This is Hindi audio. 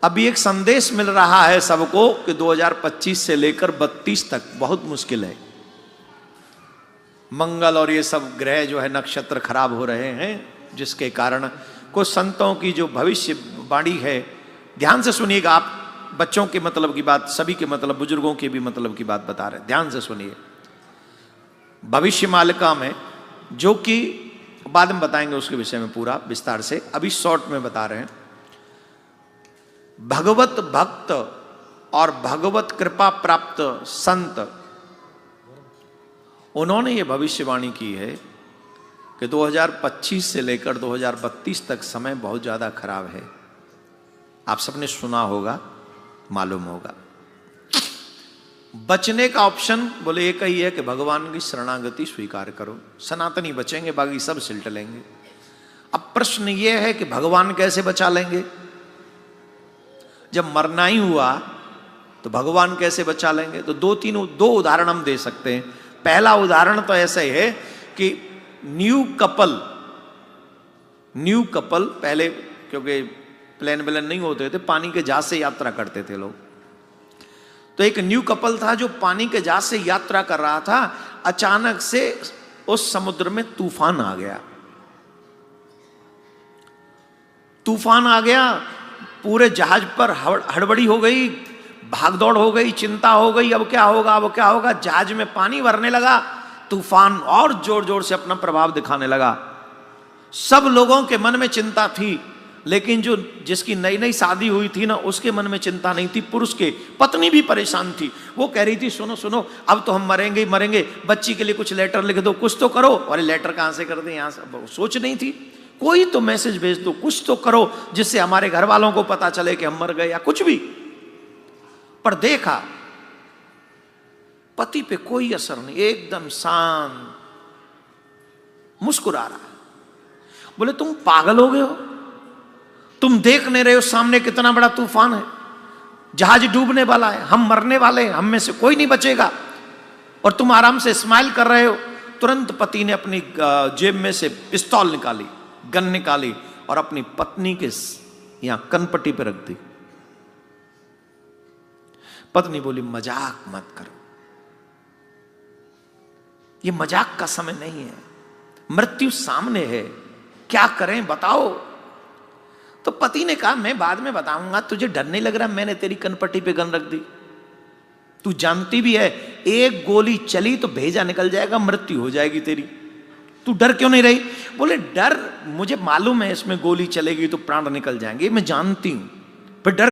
अभी एक संदेश मिल रहा है सबको कि 2025 से लेकर 32 तक बहुत मुश्किल है। मंगल और ये सब ग्रह जो है नक्षत्र खराब हो रहे हैं, जिसके कारण कुछ संतों की जो भविष्यवाणी है, ध्यान से सुनिएगा आप। बच्चों के मतलब की बात, सभी के मतलब, बुजुर्गों के भी मतलब की बात बता रहे हैं, ध्यान से सुनिए। भविष्य मालिका में, जो कि बाद में बताएंगे उसके विषय में पूरा विस्तार से, अभी शॉर्ट में बता रहे हैं। भगवत भक्त और भगवत कृपा प्राप्त संत, उन्होंने ये भविष्यवाणी की है कि 2025 से लेकर 2032 तक समय बहुत ज्यादा खराब है। आप सबने सुना होगा, मालूम होगा। बचने का ऑप्शन बोले एक ही है कि भगवान की शरणागति स्वीकार करो, सनातनी बचेंगे, बाकी सब सिलट लेंगे। अब प्रश्न यह है कि भगवान कैसे बचा लेंगे? जब मरना ही हुआ तो भगवान कैसे बचा लेंगे? तो दो उदाहरण हम दे सकते हैं। पहला उदाहरण तो ऐसा ही है कि न्यू कपल पहले, क्योंकि प्लेन व्लेन नहीं होते थे, पानी के जहाज से यात्रा करते थे लोग। तो एक न्यू कपल था जो पानी के जहाज से यात्रा कर रहा था। अचानक से उस समुद्र में तूफान आ गया। तूफान आ गया, पूरे जहाज पर हड़बड़ी हो गई, भागदौड़ हो गई, चिंता हो गई, अब क्या होगा, अब क्या होगा। जहाज में पानी भरने लगा, तूफान और जोर जोर से अपना प्रभाव दिखाने लगा। सब लोगों के मन में चिंता थी, लेकिन जिसकी नई नई शादी हुई थी ना, उसके मन में चिंता नहीं थी। पुरुष के पत्नी भी परेशान थी। वो कह रही थी, सुनो सुनो, अब तो हम मरेंगे ही मरेंगे, बच्ची के लिए कुछ लेटर लिख दो, कुछ तो करो। अरे लेटर कहां से कर दे, यहां से सोच नहीं थी। कोई तो मैसेज भेज दो, कुछ तो करो जिससे हमारे घर वालों को पता चले कि हम मर गए, या कुछ भी। पर देखा पति पे कोई असर नहीं, एकदम शांत, मुस्कुरा रहा। बोले तुम पागल हो गए हो? तुम देख नहीं रहे हो सामने कितना बड़ा तूफान है, जहाज डूबने वाला है, हम मरने वाले हैं, हम में से कोई नहीं बचेगा, और तुम आराम से स्माइल कर रहे हो। तुरंत पति ने अपनी जेब में से पिस्तौल निकाली, गन निकाली, और अपनी पत्नी के यहां कनपट्टी पे रख दी। पत्नी बोली, मजाक मत करो, ये मजाक का समय नहीं है, मृत्यु सामने है, क्या करें बताओ। तो पति ने कहा, मैं बाद में बताऊंगा, तुझे डर नहीं लग रहा? मैंने तेरी कनपट्टी पे गन रख दी, तू जानती भी है एक गोली चली तो भेजा निकल जाएगा, मृत्यु हो जाएगी तेरी, तू डर क्यों नहीं रही? बोले डर, मुझे मालूम है इसमें गोली चलेगी तो प्राण निकल जाएंगे, मैं जानती हूं, पर डर